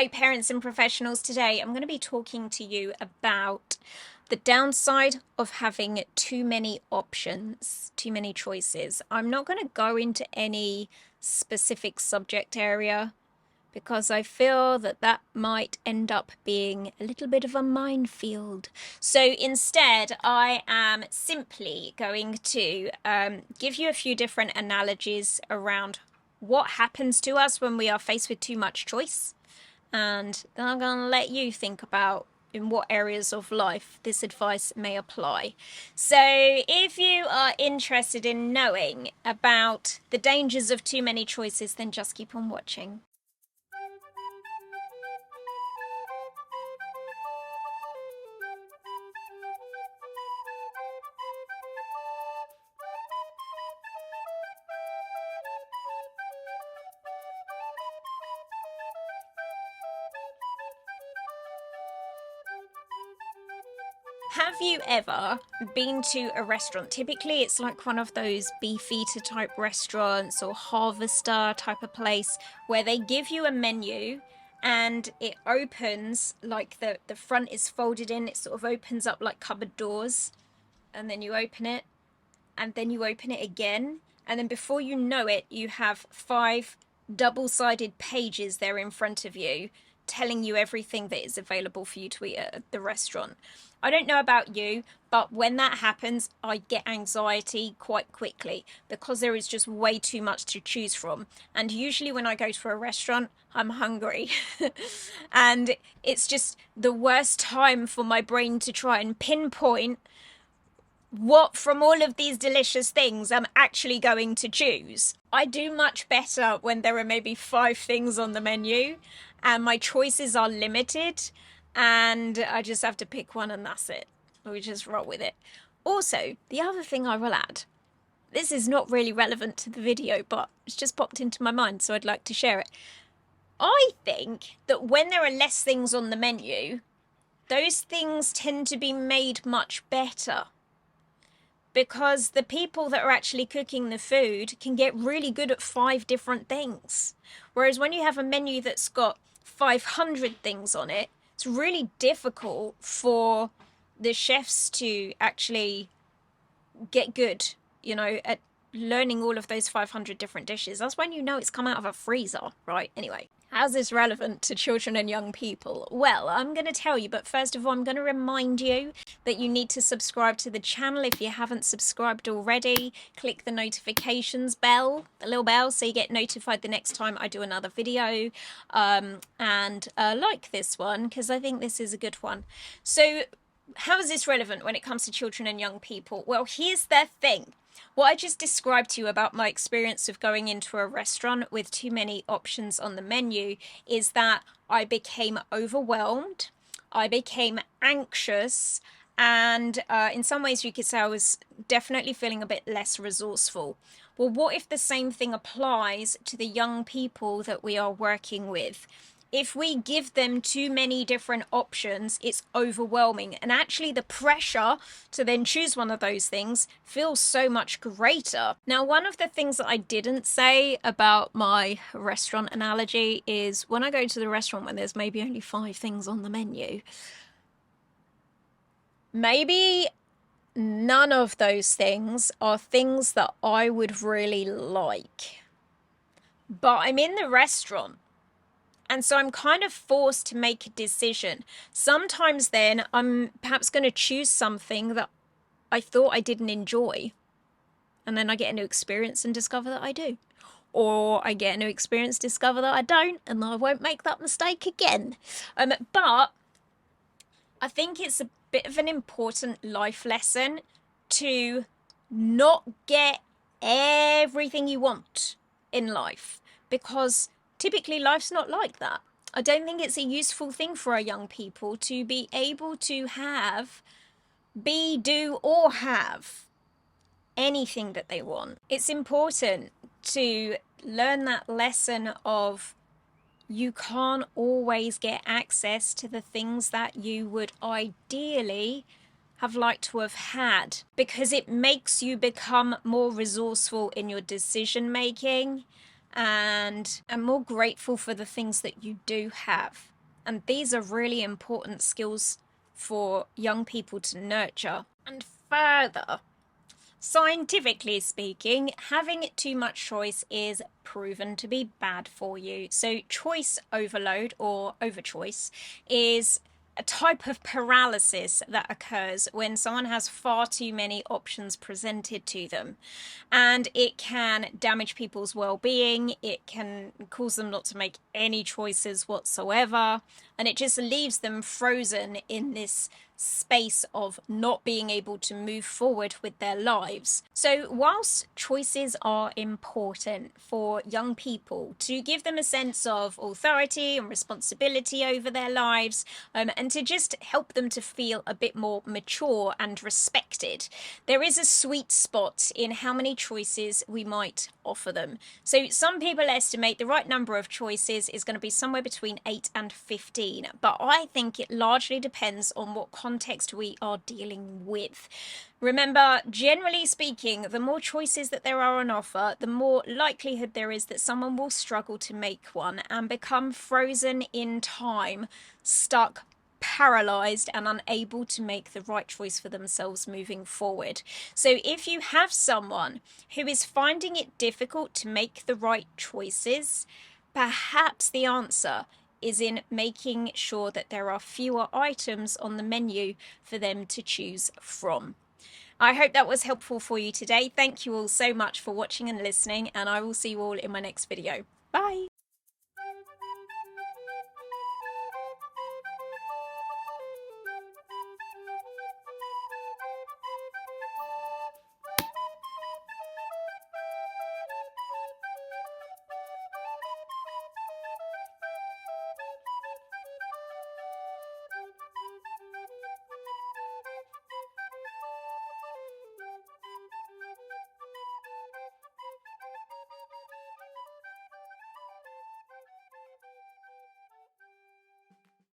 Hello parents and professionals. Today I'm going to be talking to you about the downside of having too many options, too many choices. I'm not going to go into any specific subject area because I feel that that might end up being a little bit of a minefield. So instead, I am simply going to give you a few different analogies around what happens to us when we are faced with too much choice. And then I'm going to let you think about in what areas of life this advice may apply. So if you are interested in knowing about the dangers of too many choices, then just keep on watching. Have you ever been to a restaurant? Typically, it's like one of those beefeater type restaurants or harvester type of place where they give you a menu and it opens like the front is folded in. It sort of opens up like cupboard doors, and then you open it and then you open it again. And then before you know it, you have 5 double-sided pages there in front of you telling you everything that is available for you to eat at the restaurant. I don't know about you, but when that happens, I get anxiety quite quickly because there is just way too much to choose from. And usually when I go to a restaurant, I'm hungry. And it's just the worst time for my brain to try and pinpoint what from all of these delicious things I'm actually going to choose. I do much better when there are maybe 5 things on the menu and my choices are limited and I just have to pick one and that's it. We just roll with it. Also, the other thing I will add, this is not really relevant to the video, but it's just popped into my mind, so I'd like to share it. I think that when there are less things on the menu, those things tend to be made much better, because the people that are actually cooking the food can get really good at 5 different things. Whereas when you have a menu that's got 500 things on it, it's really difficult for the chefs to actually get good, at learning all of those 500 different dishes. That's when you know it's come out of a freezer, right? Anyway, how's this relevant to children and young people? Well, I'm going to tell you, but first of all, I'm going to remind you that you need to subscribe to the channel if you haven't subscribed already. Click the notifications bell, the little bell, so you get notified the next time I do another video. And like this one, because I think this is a good one. So how is this relevant when it comes to children and young people? Well, here's the thing. What I just described to you about my experience of going into a restaurant with too many options on the menu is that I became overwhelmed, I became anxious, and in some ways you could say I was definitely feeling a bit less resourceful. Well, what if the same thing applies to the young people that we are working with? If we give them too many different options, it's overwhelming. And actually the pressure to then choose one of those things feels so much greater. Now, one of the things that I didn't say about my restaurant analogy is when I go to the restaurant when there's maybe only 5 things on the menu, maybe none of those things are things that I would really like. But I'm in the restaurant, and so I'm kind of forced to make a decision. Sometimes then I'm perhaps going to choose something that I thought I didn't enjoy. And then I get a new experience and discover that I do. Or I get a new experience, discover that I don't, and I won't make that mistake again. But I think it's a bit of an important life lesson to not get everything you want in life, because typically life's not like that. I don't think it's a useful thing for our young people to be able to have, be, do, or have anything that they want. It's important to learn that lesson of you can't always get access to the things that you would ideally have liked to have had, because it makes you become more resourceful in your decision making and are more grateful for the things that you do have. And these are really important skills for young people to nurture. And further, scientifically speaking, having too much choice is proven to be bad for you. So, choice overload or overchoice is a type of paralysis that occurs when someone has far too many options presented to them. And it can damage people's well-being, it can cause them not to make any choices whatsoever, and it just leaves them frozen in this space of not being able to move forward with their lives. So, whilst choices are important for young people to give them a sense of authority and responsibility over their lives, and to just help them to feel a bit more mature and respected, there is a sweet spot in how many choices we might offer them. So, some people estimate the right number of choices is going to be somewhere between 8 and 15, but I think it largely depends on what context we are dealing with. Remember, generally speaking, the more choices that there are on offer, the more likelihood there is that someone will struggle to make one and become frozen in time, stuck, paralyzed, and unable to make the right choice for themselves moving forward. So, if you have someone who is finding it difficult to make the right choices, perhaps the answer is in making sure that there are fewer items on the menu for them to choose from. I hope that was helpful for you today. Thank you all so much for watching and listening, and I will see you all in my next video. Bye!